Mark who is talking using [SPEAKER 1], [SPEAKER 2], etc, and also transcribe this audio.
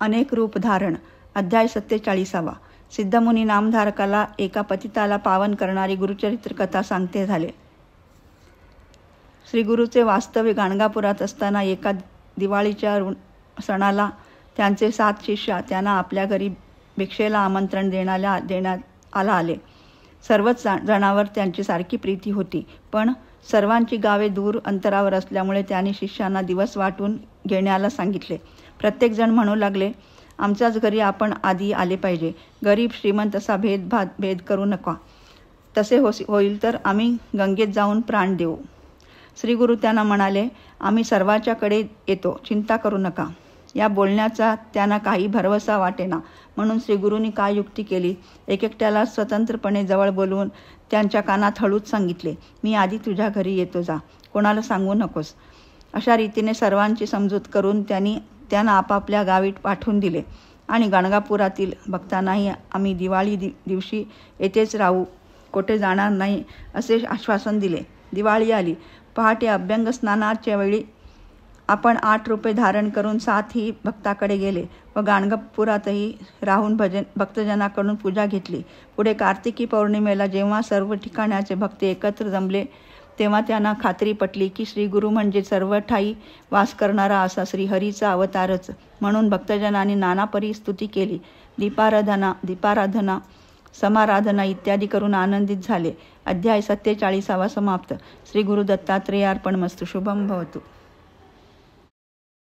[SPEAKER 1] अनेक रूप धारण. अध्याय 47. सिद्धमुनी नामधारकाला एका पतिताला पावन करणारी गुरुचरित्र कथा सांगते झाले. श्री गुरुचे वास्तव्य गाणगापुरात असताना एका दिवाळीच्या सणाला त्यांचे 7 शिष्य त्यांना आपल्या घरी भिक्षेला आमंत्रण देण्यात आले. सर्वच जणांवर त्यांची सारखी प्रीती होती, पण सर्वांची गावे दूर अंतरावर असल्यामुळे त्यांनी शिष्यांना दिवस वाटून घेण्याला सांगितले. प्रत्येकजण म्हणू लागले, आमच्याच घरी आपण आधी आले पाहिजे. गरीब श्रीमंत असा भेद करू नका. तसे होईल तर आम्ही गंगेत जाऊन प्राण देऊ. श्री गुरु त्यांना म्हणाले, आम्ही सर्वांच्याकडे येतो, चिंता करू नका. या बोलण्याचा त्यांना काही भरवसा वाटेना, म्हणून श्री गुरूंनी काय युक्ती केली, एकट्याला स्वतंत्रपणे जवळ बोलवून त्यांच्या कानात हळूच सांगितले, मी आधी तुझ्या घरी येतो, जा, कोणाला सांगू नकोस. अशा रीतीने सर्वांची समजूत करून त्यांना आपापल्या गावी पाठवून दिले आणि गाणगापुरातील भक्तांनाही आम्ही दिवाळी दिवशी येथेच राहू, कोठे जाणार नाही असे आश्वासन दिले. दिवाळी आली. पहाटे अभ्यंग स्नानाच्या वेळी आपण 8 रूपे धारण करून 7ही भक्ताकडे गेले व गाणगापुरातही राहून भक्तजनाकडून पूजा घेतली. पुढे कार्तिकी पौर्णिमेला जेव्हा सर्व ठिकाणाचे भक्त एकत्र जमले तेव्हा त्यांना खात्री पटली की श्री गुरु म्हणजे सर्व ठाई वास करणारा असा श्रीहरीचा अवतारच. म्हणून भक्तजनांनी नानापरी स्तुती केली. दीपाराधना समाराधना इत्यादी करून आनंदित झाले. अध्याय 47 समाप्त. श्री गुरु दत्तात्रेयार्पणमस्तु. शुभम भवतु.